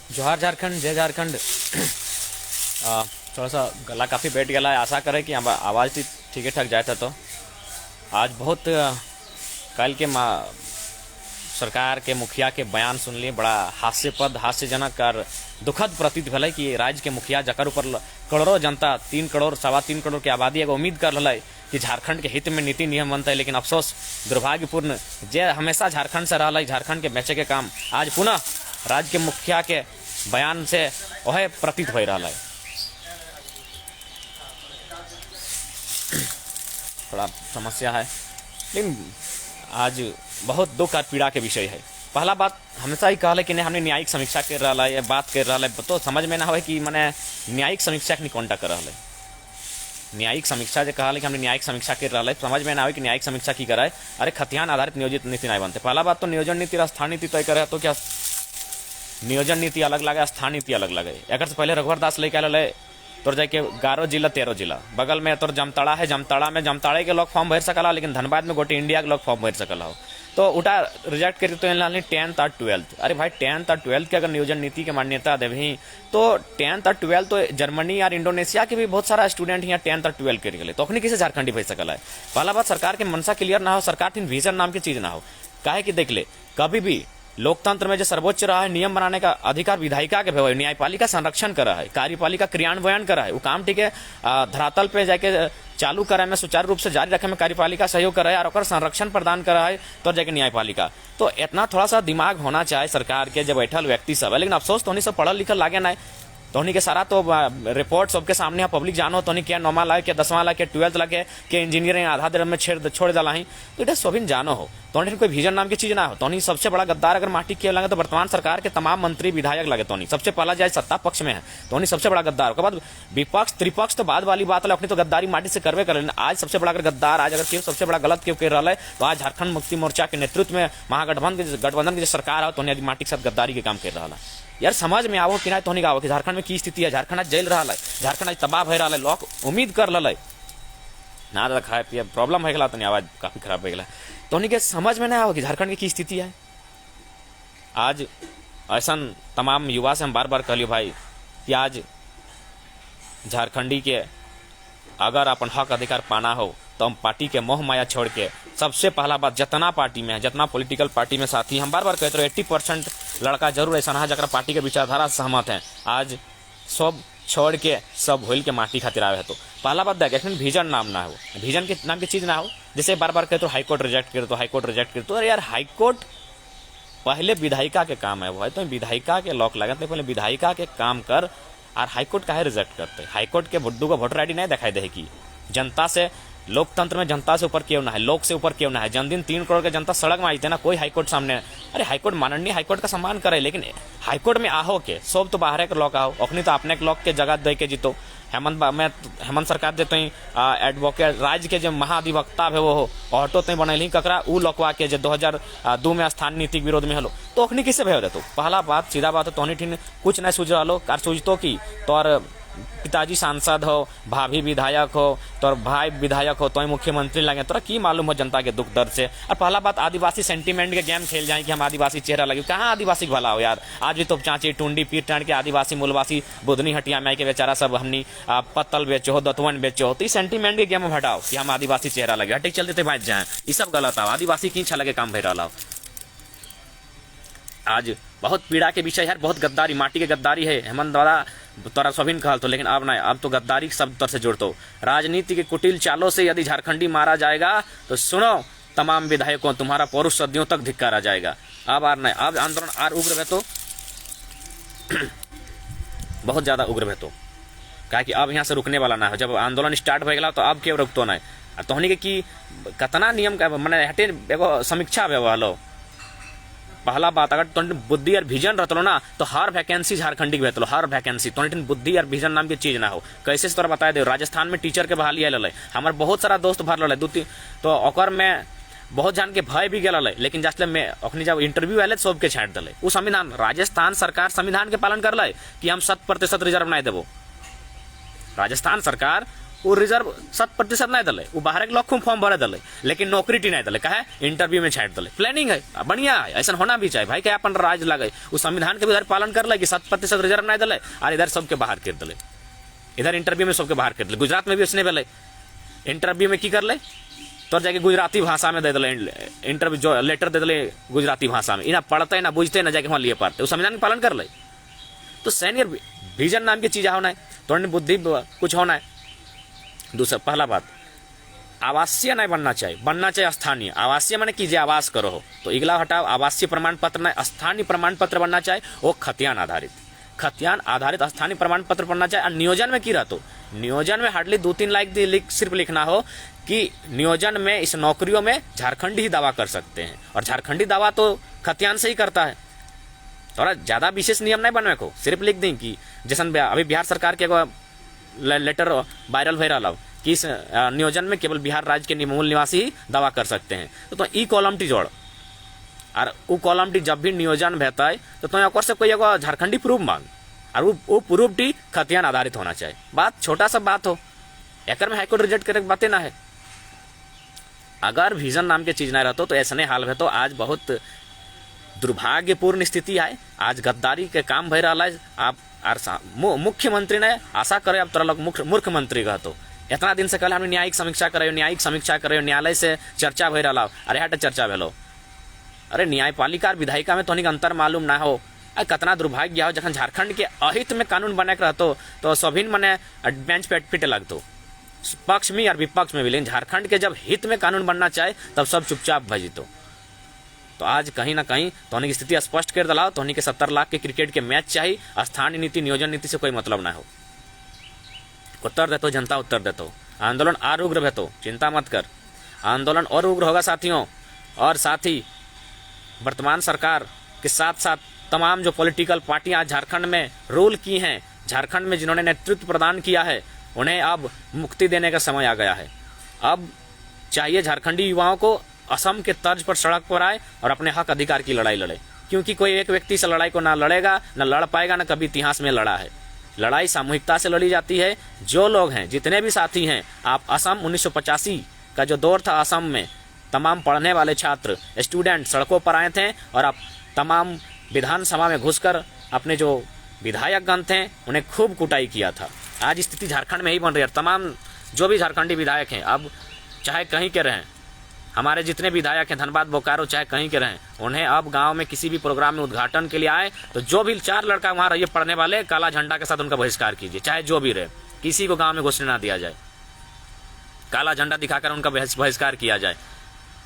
जोहार झारखंड, जय झारखंड। थोड़ा सा गला काफ़ी बैठ गया है। आशा करें कि आवाज़ ठीक ठाक जाए था। तो आज बहुत कल के सरकार के मुखिया के बयान सुन लिए, बड़ा हास्यपद, हास्यजनक और दुखद प्रतीत भले कि राज्य के मुखिया जकर ऊपर करोड़ों जनता, 3 करोड़, 3.25 करोड़ की आबादी एगो उम्मीद कर रहा है कि झारखंड के हित में नीति नियम बनता है, लेकिन अफसोस दुर्भाग्यपूर्ण जे हमेशा झारखंड से रहा है, झारखंड के बेचे के काम आज पुनः राज्य के मुखिया के बयान से वह प्रतीत हो रहा है। थोड़ा समस्या है, लेकिन आज बहुत दुख और पीड़ा के विषय है। पहला बात हमेशा ही कहले कि नहीं हमने न्यायिक समीक्षा कर रहा है, बात कर रहा है, तो समझ में ना हो कि मैंने न्यायिक समीक्षा नहीं कौन कर रहा है। न्यायिक समीक्षा जो कहले कि हमने न्यायिक समीक्षा कर रहा है, समझ में ना हो कि न्यायिक समीक्षा की कराए। अरे खतियान आधारित नियोजित नीति नहीं बनते। पहला बात तो नियोजन नीति और स्थान नीति तय करे, तो क्या नियोजन नीति अलग लगे, स्थान नीति अलग लगे। एक से पहले रघुवर दास लेके आए तोर जाके 11 जिला 13 जिला बगल में तोर जमताड़ा है, जमताड़े के लोग फॉर्म भर सकला, लेकिन धनबाद में गोटे इंडिया के लोग फॉर्म भर सकला हो, तो उठा रिजेक्ट करी। तो 10th और 12th, अरे भाई 10th और 12th के अगर नियोजन नीति के मान्यता देवी तो 10th और 12th तो जर्मनी और इंडोनेशिया के भी बहुत सारा स्टूडेंट यहाँ 10th और 12th कर गए, तो अपनी किसी झारखंडी भेज सकला है। पहला बात सरकार के मनसा क्लियर ना हो, सरकार की विजन नाम की चीज ना हो। काहे कि देख ले, कभी भी लोकतंत्र में जो सर्वोच्च रहा है नियम बनाने का अधिकार विधायिका के भय, न्यायपालिका संरक्षण कर रहा है, कार्यपालिका क्रियान्वयन कर रहा है, वो काम ठीक है धरातल पे जाके चालू करे में सुचारू रूप से जारी रखे में कार्यपालिका सहयोग कर रहा है और संरक्षण प्रदान कर रहा है तो जाके न्यायपालिका। तो इतना थोड़ा सा दिमाग होना चाहिए सरकार के जब बैठल व्यक्ति सब है, लेकिन अफसोस तो सब पढ़ल लिखल लागे ना। तोहनी के सारा तो रिपोर्ट सबके सामने पब्लिक जानो, तोहनी क्या 9वां लागे, क्या 10वां लागे, 12th लागे, के इंजीनियरिंग आधा देर में छोड़ दिला ही, तो इधर सभी जानो हो। तोहनी कोई विजन नाम की चीज ना हो। तोहनी सबसे बड़ा गद्दार अगर माटी के लगे तो वर्तमान सरकार के तमाम मंत्री विधायक लगे। तोहनी सबसे पहला जाए सत्ता पक्ष में है, तोहनी सबसे बड़ा गद्दार। उसके बाद विपक्ष त्रिपक्ष तो बाद वाली बात है, अपनी तो गद्दारी माटी से करवे कर। आज सबसे बड़ा अगर गद्दार, आज अगर क्यों सबसे बड़ा गलत क्यों कर रहा है, तो आज झारखंड मुक्ति मोर्चा के नेतृत्व में गठबंधन की जो सरकार है तो माटी के साथ गद्दारी के काम कर रहा है। यार समझ में आवो कि ना तो आवो कि झारखंड में की स्थिति है। झारखंड आज जल रहा है, झारखंड आज तबाह हो रहा है, लोग उम्मीद कर रहा है ना दादा खाए पिए प्रॉब्लम हो गया, तो आवाज काफी खराब हो गया। तो के समझ में ना आवो कि झारखंड की स्थिति है। आज ऐसा तमाम युवा से हम बार बार कहलियो भाई कि आज झारखंडी के अगर अपन हक अधिकार पाना हो तो हम पार्टी के मोह माया छोड़ के सबसे पहला बात जितना पार्टी में है, जितना पॉलिटिकल पार्टी में साथी, हम बार बार कहते रहे 80% लड़का जरूर ऐसा है जरा पार्टी के विचारधारा से सहमत है। आज सब छोड़ के सब भूल के माटी खातिर आवे है। तो पहला बात देख विजन नाम ना हो, विजन के नाम की चीज ना हो। जैसे बार बार कहते हाईकोर्ट रिजेक्ट कर, तो हाईकोर्ट रिजेक्ट कर, तो अरे यार हाईकोर्ट पहले विधायिका के काम है वो है, तो विधायिका के लॉक लगते पहले विधायिका के काम कर। और हाईकोर्ट काहे रिजेक्ट करते? हाईकोर्ट के भुड्डू को वोटर आईडी नहीं दिखाई देगी। जनता से, लोकतंत्र में जनता से ऊपर क्यों ना है, लोक से ऊपर क्यों ना है। जन्मदिन 3 करोड़ के जनता सड़क में आई थे ना, कोई हाईकोर्ट सामने। अरे हाईकोर्ट माननीय हाईकोर्ट का सम्मान करे, लेकिन हाईकोर्ट में आहो के सब तो बाहर के लोग आओ, अपनी तो अपने के लोग के जगह दे के जीतो। हेमंत सरकार देते एडवोकेट राज्य के जो महाधिवक्ता है वो ऑटो ते बनल ककरा उ लोकवा के जो 2002 में स्थान नीतिक विरोध में हलो, तो अखनी किसे भेज देतो? पहला बात सीधा बात है, तोहनी ठीन कुछ नहीं सूझ रहा कार सूझतो कि तोर पिताजी सांसद हो, भाभी विधायक हो, तोर भाई विधायक हो, तो मुख्यमंत्री लगे, तोरा की मालूम हो जनता के दुख दर्द से। और पहला बात आदिवासी सेंटीमेंट के गेम खेल जाए कि हम आदिवासी चेहरा लगे, कहाँ आदिवासी भला हो यार। आज भी तो चाची टुंडी पीट टाँट के आदिवासी मूलवासी बुधनी हटिया में के बेचारा सब हमनी पत्तल बेचो हो, दतवन बेचो हो, तो सेंटीमेंट के गेम हटाओ कि हम आदिवासी चेहरा लगे, हटे चलते थे बात जाए, ये सब गलत आओ। आदिवासी की इच्छा लगे काम भर रहा हो। आज बहुत पीड़ा के विषय है, बहुत गद्दारी, माटी के गद्दारी है। हेमंत द्वारा तोरा सभी कहल तो, लेकिन अब नहीं, अब तो गद्दारी शब्द तर से जुड़तो। राजनीति के कुटिल चालों से यदि झारखंडी मारा जाएगा तो सुनो तमाम विधायकों, तुम्हारा पौरुष सदियों तक धिक्कारा जाएगा। अब आर नहीं, अब आंदोलन आर उग्र है तो बहुत ज्यादा उग्र है तो, क्या कि अब यहाँ से रुकने वाला ना है। जब आंदोलन स्टार्ट हो गया तो अब क्यों रुकतो नहीं। तोहनी के कि कतना नियम का मैंने हटे एगो समीक्षा व्यवहार। पहला बात अगर तुम बुद्धि और विजन रहते ना तो हर वैकेंसी झारखंडी के भेजलो, हर वैकेंसी तुम बुद्धि और विजन नाम की चीज ना हो। कैसे से तोरा बता दे, राजस्थान में टीचर के बहाली आयल है, हमारे बहुत सारा दोस्त भर लड़े 2-3, तो ओकर में बहुत जान के भय भी गल है, लेकिन जैसे मैं अखनी जब इंटरव्यू आये सबके छाट दिले। वो संविधान, राजस्थान सरकार संविधान के पालन कर ले कि हम 100% रिजर्व नहीं देवो। राजस्थान सरकार वो रिजर्व 100% नहीं दिले, वो बाहर के लोग फॉर्म भरे दिले, लेकिन नौकरी टी नहीं दिले, कहे इंटरव्यू में छाट दिले। प्लानिंग है, बढ़िया है, ऐसा होना भी चाहिए भाई। क्या अपन राज लगे, उस संविधान के भी इधर पालन कर ले कि 7% रिजर्व नहीं दिले और इधर सबके बाहर कर दिले, इधर इंटरव्यू में सबके बाहर कर दिले। गुजरात में भी उसने बोले इंटरव्यू में की कर ले तो जाके गुजराती भाषा में दे दिले, इंटरव्यू जो लेटर दे दिले गुजराती भाषा में, इना पढ़ते ना बुझते ना जाके वहां लिए पढ़ते, उस संविधान का पालन कर ले। तो सैनियर विजन नाम की चीज होना है, थोड़ी बुद्धि कुछ होना है। दूसरा पहला बात, आवासीय नहीं बनना चाहिए, बनना चाहिए स्थानीय। आवासीय माने कीजिए आवास करो हो, तो इगला हटाओ, आवासीय प्रमाण पत्र नहीं, स्थानीय प्रमाण पत्र बनना चाहिए, वो खतियान आधारित स्थानीय प्रमाण पत्र बनना चाहिए। और नियोजन में की रहतो, नियोजन में हार्डली 2-3 लाइक सिर्फ लिखना हो कि नियोजन में इस नौकरियों में झारखंडी ही दावा कर सकते हैं, और झारखंडी दावा तो खतियान से ही करता है। थोड़ा ज्यादा विशेष नियम नहीं बनवे को, सिर्फ लिख दें कि जैसे अभी बिहार सरकार के लेटर वायरल हो रहा कि इस नियोजन में केवल बिहार राज्य के मूल निवासी ही दावा कर सकते हैं, तो ई कॉलम टी जोड़, और वो कॉलम टी जब भी नियोजन बहता है तो ओकर से कोई एगो झारखंडी प्रूफ मांग, और वो प्रूफ टी खतियान आधारित होना चाहिए। बात छोटा सा बात हो, एक में हाईकोर्ट रिजेक्ट करे बातें ना है। अगर विजन नाम के चीज ना रहता तो ऐसा हाल है, तो आज बहुत दुर्भाग्यपूर्ण स्थिति है। आज गद्दारी के काम भय रहा है। आप मुख्यमंत्री ने आशा करे अब तोरा लोग मुख्यमंत्री का, तो इतना दिन से कल हमने न्यायिक समीक्षा करे, न्यायालय से चर्चा भय रहा, अरे हट चर्चा भेलो, अरे न्यायपालिका और विधायिका में तो अंतर मालूम ना हो। कितना दुर्भाग्य हो, जखन झारखंड के अहित में कानून बने रहतो तो सभी मने बेंच पे पिटे लगतो, पक्ष में और विपक्ष में भी, लेकिन झारखंड के जब हित में कानून बनना चाहे तब सब चुपचाप भजितो। तो आज कहीं ना कहीं तोहनी की स्थिति स्पष्ट कर दिलाओ, तोहनी के 70 लाख के क्रिकेट के मैच चाहिए, स्थानीय नीति नियोजन नीति से कोई मतलब ना हो। उत्तर देतो जनता, उत्तर देतो, आंदोलन और उग्र भेतो, चिंता मत कर, आंदोलन और उग्र होगा साथियों। और साथ ही वर्तमान सरकार के साथ साथ तमाम जो पॉलिटिकल पार्टियां झारखंड में रोल की हैं, झारखंड में जिन्होंने नेतृत्व प्रदान किया है, उन्हें अब मुक्ति देने का समय आ गया है। अब चाहिए झारखंडी युवाओं को असम के तर्ज पर सड़क पर आए और अपने हक अधिकार की लड़ाई लड़े, क्योंकि कोई एक व्यक्ति से लड़ाई को ना लड़ेगा, ना लड़ पाएगा, ना कभी इतिहास में लड़ा है। लड़ाई सामूहिकता से लड़ी जाती है। जो लोग हैं, जितने भी साथी हैं, आप असम 1985 का जो दौर था, असम में तमाम पढ़ने वाले छात्र स्टूडेंट सड़कों पर आए थे और आप तमाम विधानसभा में घुसकर अपने जो विधायक गण थे उन्हें खूब कुटाई किया था। आज स्थिति झारखंड में ही बन रही है। तमाम जो भी झारखंडी विधायक हैं, अब चाहे कहीं के रहें, हमारे जितने विधायक हैं धनबाद बोकारो चाहे कहीं के रहें, उन्हें अब गांव में किसी भी प्रोग्राम में उद्घाटन के लिए आए तो जो भी 4 लड़का वहां रहिए पढ़ने वाले, काला झंडा के साथ उनका बहिष्कार कीजिए, चाहे जो भी रहे, किसी को गांव में घुसने ना दिया जाए, काला झंडा दिखाकर उनका बहिष्कार किया जाए।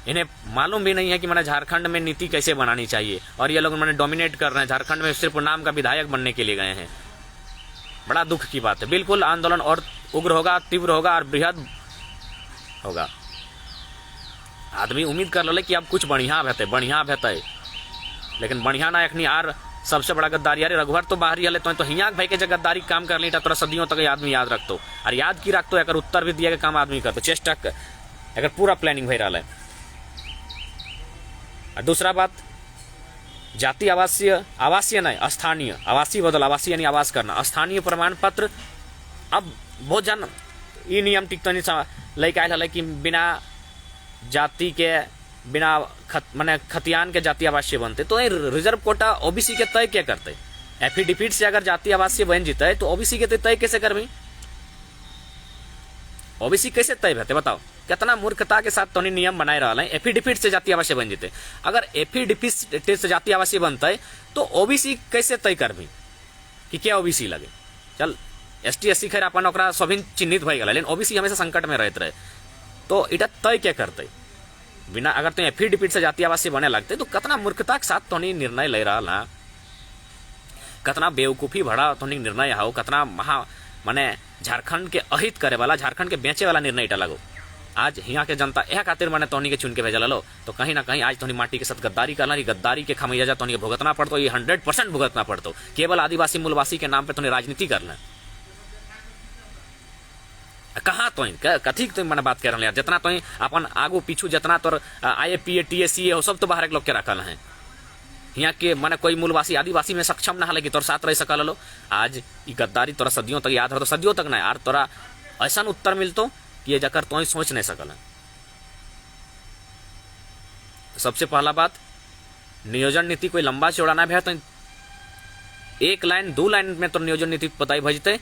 इन्हें मालूम भी नहीं है कि मैंने झारखंड में नीति कैसे बनानी चाहिए, और ये लोग मैंने डोमिनेट कर रहे हैं, झारखंड में सिर्फ नाम का विधायक बनने के लिए गए हैं। बड़ा दुख की बात है। बिल्कुल आंदोलन और उग्र होगा, तीव्र होगा और बृहद होगा। आदमी उम्मीद कर ले कि अब कुछ बढ़िया भेते, लेकिन बढ़िया ना एखनी आर सबसे बड़ा गद्दारी। अरे रघुवर तो बाहरी हले तो हियाक भाई के गद्दारी काम कर ली तोरा सदियों तक आदमी याद रखतो, और याद की रखतो, अगर उत्तर भी दिया के काम आदमी करतो, चेष्टा अगर पूरा प्लानिंग भई रहा है। और दूसरा बात, जाति आवासीय नहीं, स्थानीय, आवासीय बदल आवासीय यानी आवास करना, स्थानीय प्रमाण पत्र। अब बहुत जन ये नियम टिकतो नहीं लेके आयल है कि बिना जाति के, बिना माने खतियान के जाति आवासीय बनते, तो रिजर्व कोटा ओबीसी के तय क्या करते? एफिडेविट से अगर जाति आवासीय बन जीते तो ओबीसी के तय कैसे करबी? ओबीसी कैसे तय होते बताओ? कितना मूर्खता के साथ तो नियम बनाए रहा है। एफिडेविट से जाति आवासीय बन जीते, अगर एफिडेविट से जाति आवासीय बनते तो ओबीसी कैसे तय करबी कि क्या ओबीसी लगे? चल एसटी एससी खैर अपन ओकरा सभी चिन्हित हो गया, लेकिन ओबीसी हमेशा संकट में रहते रहे, तो इटा तय क्या करते बिना? अगर तो एफिडेविट से जाति आवासीय बने लगते तो कितना मूर्खता के साथ तो निर्णय ले रहा है, कितना बेवकूफी भरा तो निर्णय हो, कितना महा माने झारखंड के अहित करे वाला, झारखंड के बेचे वाला निर्णय इटा लगो। आज यहाँ के जनता यह खातिर मैंने तोहनी के चुन के भेजा लो, तो कहीं ना कहीं आज तोहनी माटी के साथ गद्दारी करना, गद्दारी के खमियाजा तोहनी के भुगतना पड़तो, ये 100% भुगतना पड़तो। केवल आदिवासी मूलवासी के नाम पे तोहनी राजनीति करना कहाँ तो कथी तो मैंने बात कर रहे हैं। जितना तो अपन आगू पीछू जितना तो IAPA TSCA हो सब तो बाहर के लोग के रखल हैं, यहाँ के माने कोई मूलवासी आदिवासी में सक्षम ना है कि तोर साथ रह सकल लो। आज ये गद्दारी तोरा सदियों तक याद हो, तो सदियों तक ना यार, तोरा ऐसा उत्तर मिलतो कि ये जाकर तो ही सोच नहीं सकल है। सबसे पहला बात, नियोजन नीति कोई लंबा चौड़ा ना भे तो एक लाइन 2 लाइन में तो नियोजन नीति बताई भजते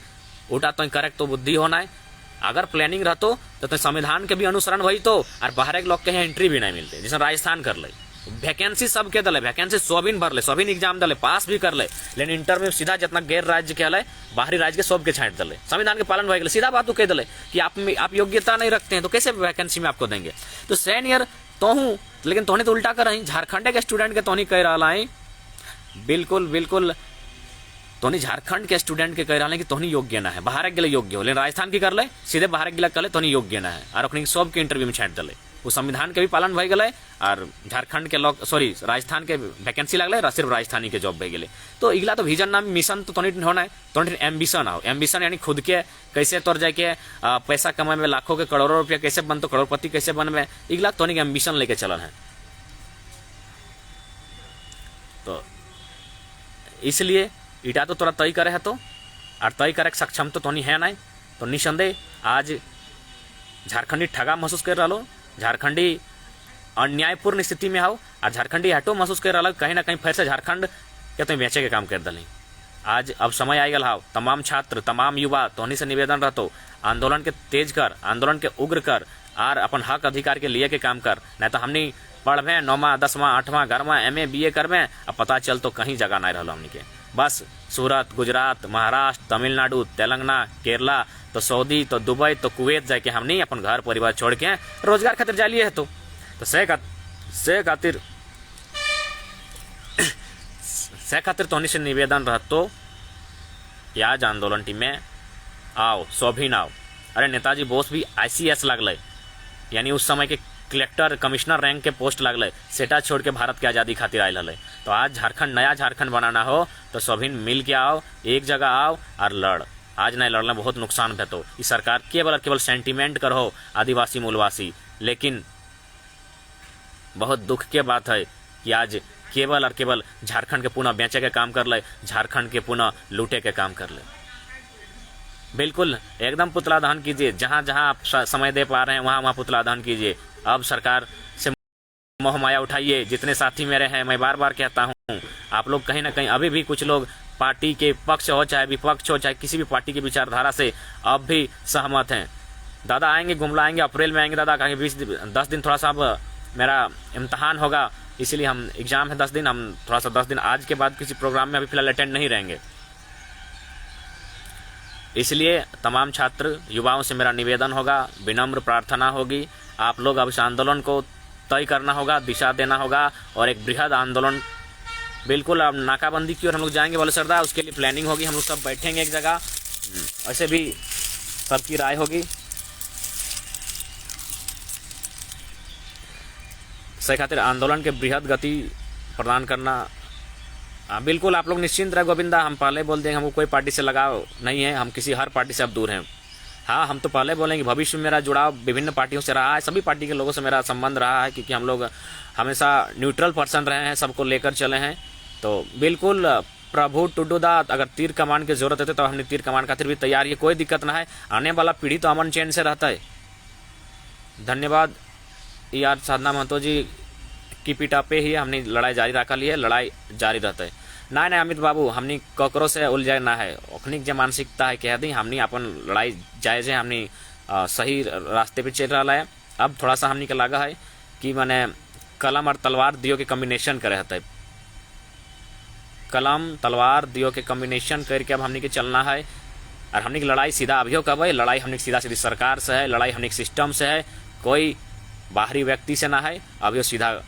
उठा तो करेक्ट तो बुद्धि होना है। अगर प्लानिंग रहतो तो संविधान के भी अनुसरण भई तो और बाहर के लोग के एंट्री भी नहीं मिलते। जैसे राजस्थान कर ले, वैकेंसी सबके दले, वैकेंसी सोबिन भर ले, सोबिन एग्जाम दले, पास भी कर ले, लेकिन इंटर में सीधा जितना गैर राज्य के हले बाहरी राज्य के सबके छांट दले, संविधान के पालन भय गए। सीधा बात तो कह दले कि आप योग्यता नहीं रखते हैं तो कैसे वैकेंसी में आपको देंगे। तो सीनियर तो हूँ, लेकिन तोहने तो उल्टा कर रही, झारखंड के स्टूडेंट के तोहनी कह रहा है, बिल्कुल बिल्कुल तोहनी झारखंड के स्टूडेंट के कह रहा है कि तोहनी योग्य ना है, बाहर के लिए योग्य हो, लेकिन राजस्थान की कर ले सीधे बाहर के लिए कर ले तोहनी योग्य ना है, और अपने सब के इंटरव्यू में छांट दले। वो संविधान के भी पालन भय गए और झारखंड के लोग राजस्थान के वैकेंसी लगल और सिर्फ राजस्थानी के जॉब भय गए। तो इगला तो विजन नाम मिशन तो तोनी होना है, तोनी एम्बिशन आओ, एम्बिशन यानी खुद के कैसे तोर जाके पैसा कमाए में लाखों के करोड़ों रुपया कैसे बनतो, करोड़पति कैसे बनवे, इगला तोनी एम्बिशन लेके चलन है। तो इसलिए इटा तो तोरा तय करे है तो, और तय करे सक्षम तो तोनी है नहीं। तो निसंदेह आज झारखंडी ठगा महसूस कर रहा, झारखंडी अन्यायपूर्ण स्थिति में आओ, और झारखंडी हटो महसूस कर रहा कहीं ना कहीं फिर से झारखंड के तो बेचे के काम कर दली। आज अब समय आ गया हाउ, तमाम छात्र तमाम युवा तोहनी से निवेदन रहतो, आंदोलन के तेज कर, आंदोलन के उग्र कर, और अपन हक अधिकार के लिए के काम कर, नहीं तो हमनी पढ़वे 9वां 10वां 8वां 11वां MA BA करवे, अब पता चल तो कहीं जगह नहीं रहा हमनी के। बस सूरत, गुजरात, महाराष्ट्र, तमिलनाडु, तेलंगाना, केरला, तो सऊदी, तो दुबई, तो कुवैत जाके हमनी अपन घर परिवार छोड़ के रोजगार खातिर जा लिए है। तो से खातिर तोहनी से निवेदन रहतो कि आज आंदोलन टीम में आओ, सोभिन आओ। अरे नेताजी बोस भी ICS लगल, यानी उस समय के कलेक्टर कमिश्नर रैंक के पोस्ट लगल, सेटा छोड़ के भारत के आज़ादी खातिर आयल हल। तो आज झारखंड नया झारखंड बनाना हो तो सभी मिल के आओ, एक जगह आओ और लड़। आज नहीं लड़ना बहुत नुकसान है। तो इस सरकार केवल और केवल सेंटीमेंट करो आदिवासी मूलवासी, लेकिन बहुत दुख के बात है कि आज केवल और केवल झारखंड के पुनः बेचे के काम कर ले, झारखंड के पुनः लूटे के काम कर ले। बिल्कुल एकदम पुतला दहन कीजिए, जहां जहां आप समय दे पा रहे हैं वहां वहां पुतला दहन कीजिए। अब सरकार से मोह माया उठाइए। जितने साथी मेरे हैं, मैं बार बार कहता हूं, आप लोग कहीं ना कहीं अभी भी कुछ लोग पार्टी के पक्ष हो चाहे विपक्ष हो, चाहे किसी भी पार्टी की विचारधारा से अब भी सहमत हैं। दादा आएंगे, गुमला आएंगे, अप्रैल में आएंगे दादा, कहेंगे 10 दिन थोड़ा सा अब मेरा इम्तहान होगा, इसीलिए हम एग्जाम है 10 दिन, हम थोड़ा सा 10 दिन आज के बाद किसी प्रोग्राम में अभी फिलहाल अटेंड नहीं रहेंगे। इसलिए तमाम छात्र युवाओं से मेरा निवेदन होगा, विनम्र प्रार्थना होगी, आप लोग अब इस आंदोलन को तय करना होगा, दिशा देना होगा, और एक बृहद आंदोलन बिल्कुल अब नाकाबंदी की ओर हम लोग जाएंगे बोले सरदार, उसके लिए प्लानिंग होगी, हम लोग सब बैठेंगे एक जगह, ऐसे भी सबकी राय होगी। से खातिर आंदोलन के बृहद गति प्रदान करना। बिल्कुल आप लोग निश्चिंत रहे गोविंदा, हम पहले बोल देंगे हमको कोई पार्टी से लगाव नहीं है, हम किसी हर पार्टी से अब दूर हैं। हाँ, हम तो पहले बोलेंगे भविष्य में मेरा जुड़ाव विभिन्न पार्टियों से रहा है, सभी पार्टी के लोगों से मेरा संबंध रहा है, क्योंकि हम लोग हमेशा न्यूट्रल पर्सन रहे हैं, सबको लेकर चले हैं। तो बिल्कुल प्रभु टुडू दा, अगर तीर कमान की जरूरत है तो हमने तीर कमान खातिर भी तैयार है, कोई दिक्कत ना है। आने वाला पीढ़ी तो अमन चैन से रहता है। धन्यवाद यार साधना महतो जी की पीठा पे ही हमने लड़ाई जारी रखा ली है, लड़ाई जारी रहता है। ना अमित बाबू, हमने ककरो से उलझाए ना है, अखनिक जो मानसिकता है कह दी, हमने अपन लड़ाई जायज है, हमने सही रास्ते पे चल रहा है। अब थोड़ा सा हमने का लगा है कि मैंने कलम और तलवार दियो के कम्बिनेशन करे रहता है, कलम तलवार दियो के कम्बिनेशन करके अब हमने के चलना है। और हमने की लड़ाई सीधा अभियो कब है, लड़ाई हमने सीधा सीधी सरकार से है, लड़ाई हमने सिस्टम से है, कोई बाहरी व्यक्ति से ना है। अभियो सीधा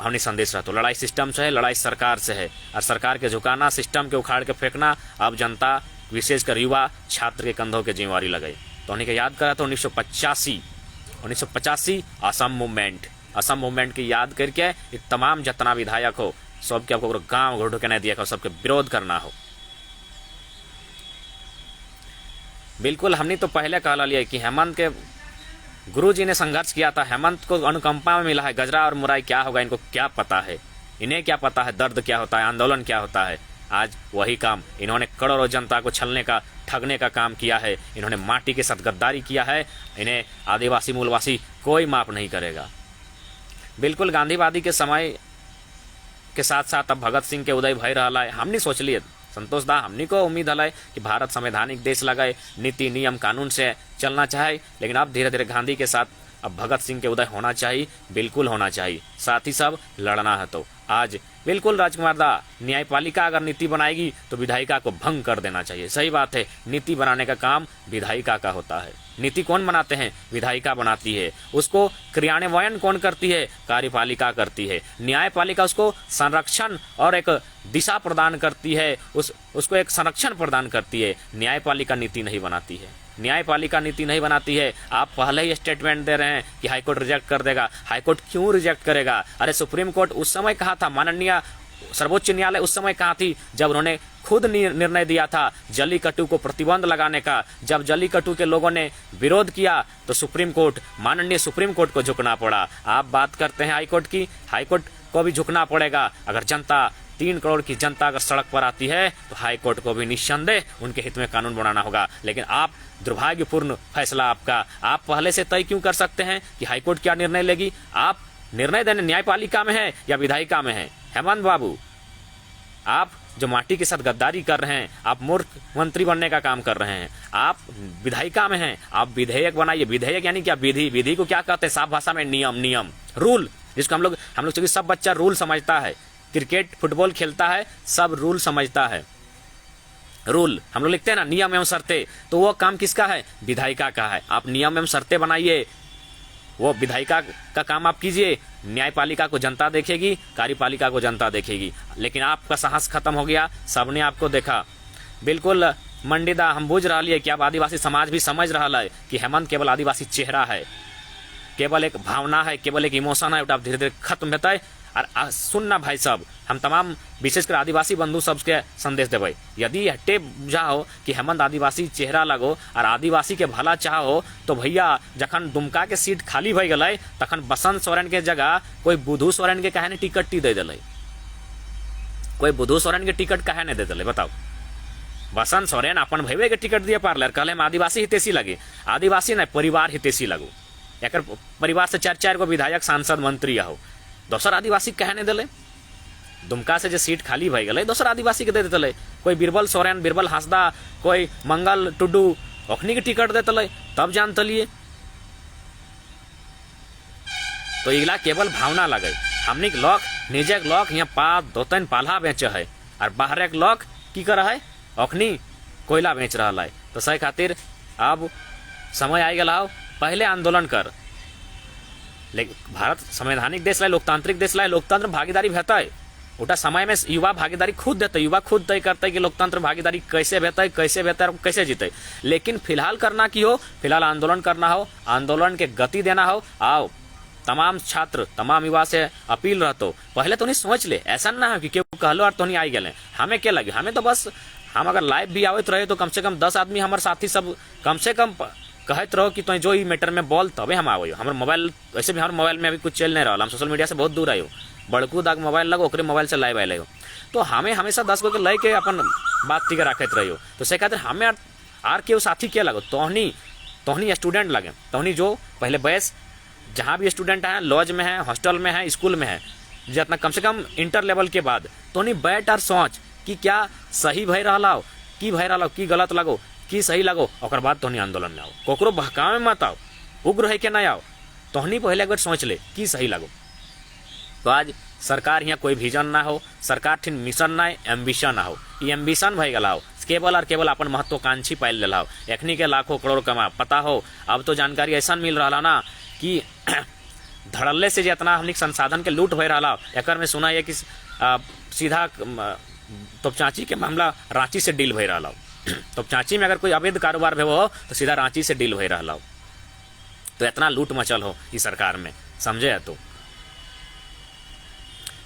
हमने संदेश रहता, लड़ाई सिस्टम से है, लड़ाई सरकार से है, और सरकार के झुकाना, सिस्टम के उखाड़ के फेंकना अब जनता विशेषकर युवा छात्र के कंधों के जिम्मेवारी लगे। तो उन्हीं को याद करा तो 1985 असम मूवमेंट की याद करके ये तमाम जितना विधायक हो सबके आपको गांव घर ढुके नहीं दिया हो, सबके विरोध करना हो। बिल्कुल हमने तो पहले कहा लिया कि हेमंत के गुरुजी ने संघर्ष किया था, हेमंत को अनुकंपा में मिला है। गजरा और मुराई क्या होगा इनको क्या पता है, इन्हें क्या पता है दर्द क्या होता है, आंदोलन क्या होता है। आज वही काम इन्होंने करोड़ों जनता को छलने का, ठगने का काम किया है। इन्होंने माटी के साथ गद्दारी किया है। इन्हें आदिवासी मूलवासी कोई माफ नहीं करेगा। बिल्कुल गांधीवादी के समय के साथ साथ अब भगत सिंह के उदय भय रहा है। हमने सोच लिए संतोष दा, हमनी को उम्मीद है कि भारत संवैधानिक देश लगाए, नीति नियम कानून से चलना चाहे, लेकिन अब धीरे धीरे गांधी के साथ अब भगत सिंह के उदय होना चाहिए, बिल्कुल होना चाहिए। साथ ही सब लड़ना है तो आज बिल्कुल राजकुमार दा, न्यायपालिका अगर नीति बनाएगी तो विधायिका को भंग कर देना चाहिए। सही बात है, नीति बनाने का काम विधायिका का होता है। नीति कौन बनाते हैं? विधायिका बनाती है। उसको क्रियान्वयन कौन करती है? कार्यपालिका करती है। न्यायपालिका उसको संरक्षण और एक दिशा प्रदान करती है, उसको एक संरक्षण प्रदान करती है। न्यायपालिका नीति नहीं बनाती है। न्यायपालिका नीति नहीं बनाती है। आप पहले ही स्टेटमेंट दे रहे हैं कि हाईकोर्ट रिजेक्ट कर देगा। हाईकोर्ट क्यों रिजेक्ट करेगा? अरे सुप्रीम कोर्ट उस समय कहा था, माननीय सर्वोच्च न्यायालय उस समय कहा थी जब उन्होंने खुद निर्णय दिया था जल्लीकट्टू को प्रतिबंध लगाने का। जब जल्लीकट्टू के लोगों ने विरोध किया तो सुप्रीम कोर्ट, माननीय सुप्रीम कोर्ट को झुकना पड़ा। आप बात करते हैं हाईकोर्ट की, हाईकोर्ट को भी झुकना पड़ेगा। अगर जनता 3 करोड़ की जनता अगर सड़क पर आती है तो हाईकोर्ट को भी निस्संदेह उनके हित में कानून बनाना होगा। लेकिन आप, दुर्भाग्यपूर्ण फैसला आपका, आप पहले से तय क्यों कर सकते हैं कि हाईकोर्ट क्या निर्णय लेगी? आप निर्णय देने न्यायपालिका में है या विधायिका में है? हेमंत बाबू, आप जो माटी के साथ गद्दारी कर रहे हैं, आप मूर्ख मंत्री बनने का काम कर रहे हैं। आप विधायिका में हैं, आप विधेयक बनाइए। विधेयक यानी क्या? विधि। विधि को क्या कहते हैं? साफ भाषा में नियम, नियम, रूल, जिसको हम लोग चूंकि सब बच्चा रूल समझता है, क्रिकेट फुटबॉल खेलता है, सब रूल समझता है। रूल हम लोग लिखते हैं ना, नियम एवं शर्तें, तो वो काम किसका है? विधायिका का है। आप नियम एवं शर्तें बनाइए, वो विधायिका का काम आप कीजिए। न्यायपालिका को जनता देखेगी, कार्यपालिका को जनता देखेगी। लेकिन आपका साहस खत्म हो गया, सबने आपको देखा। बिल्कुल मंडीदा, हम बुझ रहा है कि अब आदिवासी समाज भी समझ रहा है कि हेमंत केवल आदिवासी चेहरा है, केवल एक भावना है, केवल एक इमोशन है। अब धीरे धीरे खत्म होता है। और सुनना भाई साहब, हम तमाम विशेषकर आदिवासी बंधु सबके संदेश देवे, यदि हटे बुझाओ कि हेमंत आदिवासी चेहरा लगो और आदिवासी के भला चाहो तो भैया जखन दुमका के सीट खाली भई गए तखन बसंत सोरेन के जगह कोई बुधू सोरेन के कहे ने टिकट दे दिले। कोई बुधू सोरेन के टिकट कहे ने दे दिले? बताओ। बसंत सोरेन अपन भैवे के टिकट दिए पार्लर, कहले हम आदिवासी हितेशी लगे। आदिवासी न, परिवार हितेशी लगो। एक परिवार से 4-4 गो विधायक, सांसद, मंत्री हो। दोसर आदिवासी कहने दिले? दुमका से जो सीट खाली भई गए दोसर आदिवासी के दे देते। कोई बीरबल सोरेन, बीरबल हांसदा, कोई मंगल टुडू, ओखनी के टिकट देते, तब जानते लिए। तो इगला केवल भावना लगे। हमनी के लोग, निजे के लोग यहाँ 2-3 पाल्हा बेचे है और बाहर के लोग की कर है, ओखनी कोयला बेच रहा है। तो सही खातिर अब समय आई गया, पहले आंदोलन कर। लेकिन भारत संवैधानिक देश है, लोकतांत्रिक देश है, लोकतंत्र भागीदारी भेता है। उटा समय में युवा भागीदारी खुद देते, युवा खुद तय करते कि लोकतंत्र भागीदारी कैसे बेहतर है, कैसे बेहतर, कैसे जीते। लेकिन फिलहाल करना की हो, फिलहाल आंदोलन करना हो, आंदोलन के गति देना हो। आओ तमाम छात्र, तमाम युवा से अपील रहतो, पहले तो नहीं सोच ले। ऐसा ना है कि क्यों कहलो और तो नहीं आई गए, हमें क्या लगे? हमें तो बस, हम अगर लाइव भी आवत रहे तो कम से कम 10 आदमी हमारे साथी सब कम से कम कहत रहो कि तुम जो ई मैटर में बोल, तबे हम आवे। हमारे मोबाइल, वैसे भी हमारे मोबाइल में अभी कुछ चल नहीं रहा, हम सोशल मीडिया से बहुत दूर आयो। बड़कू दाग मोबाइल लगो, ओकरे मोबाइल से लाइव आए। तो हमें हमेशा 10 गो के लय के अपन बात ती के रखत रहियो। तो से खातिर हमें आर के साथी क्या लगो? तोहनी स्टूडेंट लगे, तोहनी जो पहले बैस जहाँ भी स्टूडेंट है, लॉज में है, हॉस्टल में है, स्कूल में है, जितना कम से कम इंटर लेवल के बाद तोहनी बैठ और सोच कि क्या सही भय रहा, की भय रहा, की गलत लगो, की सही लगो, और बाद तोहनी आंदोलन में आओ। कोकरो बहकावे में मत आओ, उग्र है के ना आओ, तोहनी पहले एक बार सोच ले की सही लगो। तो आज सरकार यहाँ कोई विजन ना हो, सरकार ठिन मिशन ना, एम्बिशन ना हो। ये एम्बिशन भई गला हो, केवल और केवल अपन महत्वाकांक्षी पाइल दिला हो। एखनी के लाखों करोड़ कमा, पता हो अब तो जानकारी ऐसा मिल रहा ना कि धड़ल्ले से जितना हमने संसाधन के लूट भय रहा। एक में सुना है कि सीधा तोपचांची के मामला रांची से डील भय रहा। तोपचांची में अगर कोई अवैध कारोबार हो तो सीधा रांची से डील भय रहा। तो इतना लूट मचल हो इस सरकार में, समझे? तो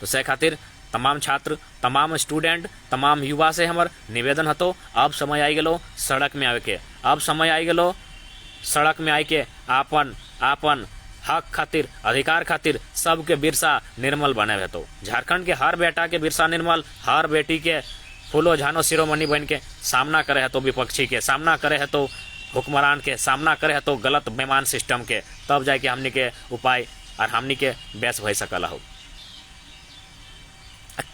से खातिर तमाम छात्र, तमाम स्टूडेंट, तमाम युवा से हमार निवेदन हतो, अब समय आई गलो सड़क में आवे के। अब समय आई गलो सड़क में आए के आपन आपन हक खातिर, अधिकार खातिर सबके बिरसा निर्मल बने हेतु। झारखंड के हर बेटा के बिरसा निर्मल, हर बेटी के फूलो झानो शिरोमणि बन के सामना करे है तो विपक्षी के, सामना करे है तो हुक्मरान के, सामना करे है तो गलत बेमान सिस्टम के, तब जाके हमनी के उपाय और हमनी के बेस भय सकल हो।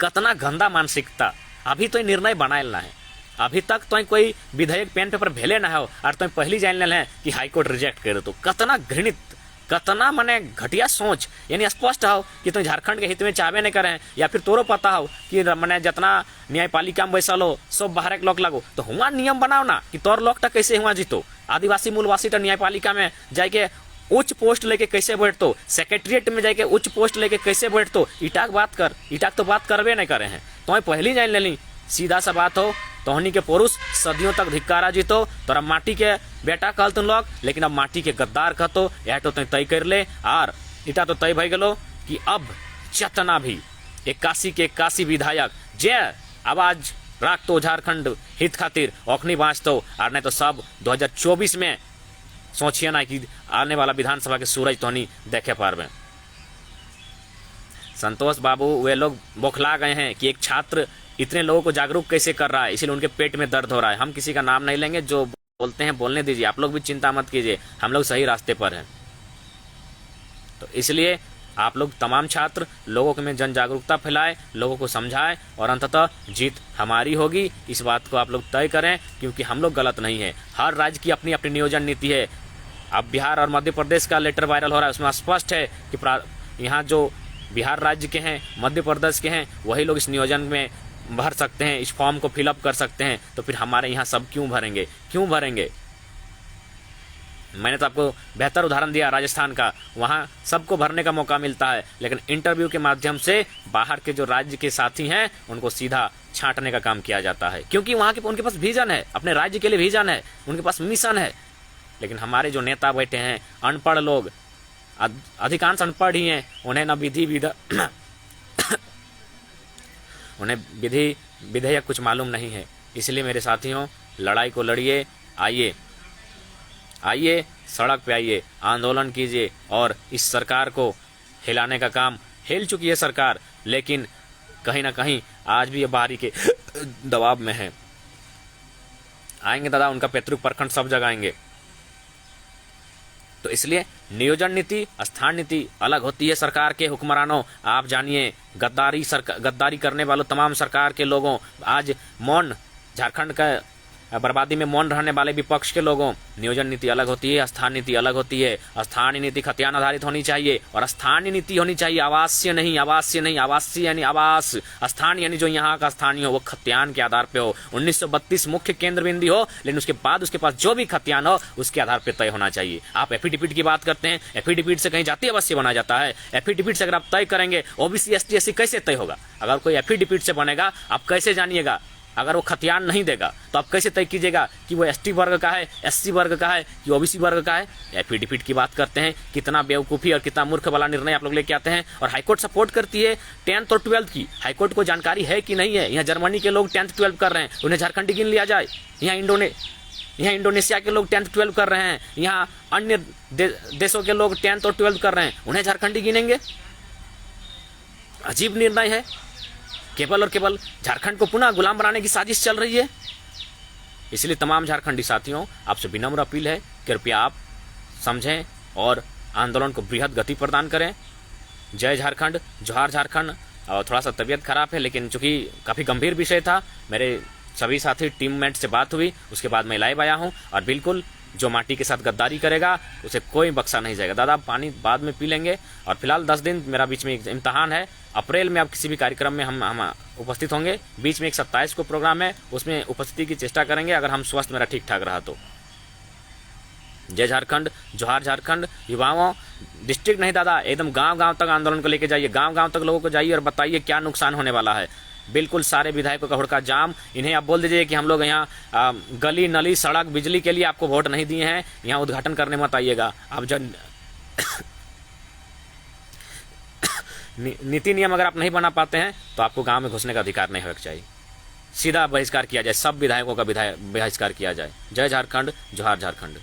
कितना गंदा मानसिकता, अभी तो निर्णय बनायल ना है, अभी तक तो कोई विधेयक पेन पेपर भेले ना हो और तुम पहली जान ले कि हाईकोर्ट रिजेक्ट करे। तो कितना घृणित, कितना मने घटिया सोच, यानी स्पष्ट हो कि तुम झारखंड के हित में चाहबे नहीं करें, या फिर तोरो पता हो कि मने जितना न्यायपालिका में बैसल हो सब बाहर के लोग लगो, तो हुआ नियम बनाओ ना कि तोर लोग कैसे हुआ जीतो, आदिवासी मूलवासी न्यायपालिका में जाके उच्च पोस्ट लेके कैसे बैठतो, सेक्रेटरिएट में जाके उच्च पोस्ट लेके कैसे बैठतो, इटाक बात कर, इटाक तो बात करबे नहीं करे हैं। तो पहली जान ले, सीधा सा बात हो, तोहनी के पुरुष सदियों तक धिक्कारा जीतो, तोरा माटी के बेटा कहल तुम लोग, लेकिन अब माटी के गद्दार कहतो, यह तो तय कर ले। और इटा तो तय भई गलो कि अब जितना भी 81 के 81 विधायक जे आवाज राखतो झारखंड हित खातिर ओखनी बाँचतो, और नहीं तो सब 2024 में सोचिए ना कि आने वाला विधानसभा के सूरज तोहनी देखे पारबे। संतोष बाबू वे लोग बौखला गए हैं कि एक छात्र इतने लोगों को जागरूक कैसे कर रहा है, इसीलिए उनके पेट में दर्द हो रहा है। हम किसी का नाम नहीं लेंगे, जो बोलते हैं बोलने दीजिए, आप लोग भी चिंता मत कीजिए, हम लोग सही रास्ते पर हैं। तो इसलिए आप लोग तमाम छात्र लोगों में जन जागरूकता फैलाए, लोगों को समझाएं और अंततः जीत हमारी होगी, इस बात को आप लोग तय करें, क्योंकि हम लोग गलत नहीं है। हर राज्य की अपनी अपनी नियोजन नीति है। अब बिहार और मध्य प्रदेश का लेटर वायरल हो रहा है, उसमें स्पष्ट है कि यहाँ जो बिहार राज्य के हैं, मध्य प्रदेश के हैं, वही लोग इस नियोजन में भर सकते हैं, इस फॉर्म को फिलअप कर सकते हैं। तो फिर हमारे यहाँ सब क्यों भरेंगे, क्यों भरेंगे? मैंने तो आपको बेहतर उदाहरण दिया राजस्थान का, वहाँ सबको भरने का मौका मिलता है, लेकिन इंटरव्यू के माध्यम से बाहर के जो राज्य के साथी हैं उनको सीधा छांटने का काम किया जाता है, क्योंकि वहाँ के उनके पास विजन है, अपने राज्य के लिए विजन है, उनके पास मिशन है। लेकिन हमारे जो नेता बैठे हैं अनपढ़ लोग, अधिकांश अनपढ़ ही हैं, उन्हें न उन्हें विधि विधेयक कुछ मालूम नहीं है। इसलिए मेरे साथियों, लड़ाई को लड़िए, आइए सड़क पे आइए, आंदोलन कीजिए और इस सरकार को हिलाने का काम, हिल चुकी है सरकार, लेकिन कहीं ना कहीं आज भी ये बाहरी के दबाव में है। आएंगे दादा, उनका पैतृक प्रखंड सब जगह आएंगे। तो इसलिए नियोजन नीति, स्थान नीति अलग होती है सरकार के हुक्मरानों। आप जानिए, गद्दारी करने वालों तमाम सरकार के लोगों, आज मौन, झारखंड का बर्बादी में मौन रहने वाले विपक्ष के लोगों, नियोजन नीति अलग होती है, स्थान नीति अलग होती है। स्थानीय नीति खतियान आधारित होनी चाहिए और स्थानीय नीति होनी चाहिए आवासीय नहीं, आवासीय यानी आवास, स्थान यानी जो यहाँ का स्थानीय हो वो खतियान के आधार पे हो। 1932 मुख्य केंद्र बिंदु हो, लेकिन उसके बाद उसके पास जो भी खतियान हो उसके आधार पे तय होना चाहिए। आप एफिडेविट की बात करते हैं, एफिडेविट से कहीं जाति अवश्य बना जाता है। एफिडेविट से अगर आप तय करेंगे ओबीसी एसटी एससी कैसे तय होगा? अगर कोई एफिडेविट से बनेगा आप कैसे जानिएगा? अगर वो खतियान नहीं देगा तो आप कैसे तय कीजिएगा कि वो एसटी वर्ग का है, एससी वर्ग का है कि ओबीसी वर्ग का है? एफिडेविट की बात करते हैं। कितना बेवकूफ़ी और कितना मूर्ख वाला निर्णय आप लोग लेके आते हैं। और हाईकोर्ट सपोर्ट करती है 10th और 12th की। हाईकोर्ट को जानकारी है कि नहीं है? यहाँ जर्मनी के लोग 10th 12th कर रहे हैं, उन्हें झारखंडी गिन लिया जाए। यहाँ इंडोनेशिया के लोग 10th 12th कर रहे हैं, यहाँ अन्य देशों के लोग 10th और 12th कर रहे हैं, उन्हें झारखंडी गिनेंगे? अजीब निर्णय है। केवल और केवल झारखंड को पुनः गुलाम बनाने की साजिश चल रही है। इसलिए तमाम झारखंडी साथियों, आपसे विनम्र अपील है, कृपया आप समझें और आंदोलन को बृहद गति प्रदान करें। जय झारखंड, जोहार झारखंड। और थोड़ा सा तबीयत खराब है, लेकिन चूंकि काफ़ी गंभीर विषय था, मेरे सभी साथी टीममेट से बात हुई, उसके बाद मैं लाइव आया हूँ। और बिल्कुल जो माटी के साथ गद्दारी करेगा उसे कोई बख्शा नहीं जाएगा। दादा पानी बाद में पी लेंगे। और फिलहाल 10 दिन मेरा बीच में एक इम्तहान है। अप्रैल में आप किसी भी कार्यक्रम में हम उपस्थित होंगे। बीच में एक 27 को प्रोग्राम है, उसमें उपस्थिति की चेष्टा करेंगे, अगर हम स्वस्थ मेरा ठीक ठाक रहा तो। जय झारखंड, जोहार झारखंड। युवाओं, डिस्ट्रिक्ट नहीं दादा, एकदम गांव-गांव तक आंदोलन को लेके जाइए, गांव-गांव तक लोगों को जाइए और बताइए क्या नुकसान होने वाला है। बिल्कुल सारे विधायकों का हुड़का जाम। इन्हें आप बोल दीजिए कि हम लोग यहाँ गली नली सड़क बिजली के लिए आपको वोट नहीं दिए हैं, यहाँ उद्घाटन करने मत आइएगा। आप जब नीति नियम अगर आप नहीं बना पाते हैं तो आपको गांव में घुसने का अधिकार नहीं होना चाहिए। सीधा बहिष्कार किया जाए, सब विधायकों का बहिष्कार किया जाए। जय झारखंड, जोहार झारखंड।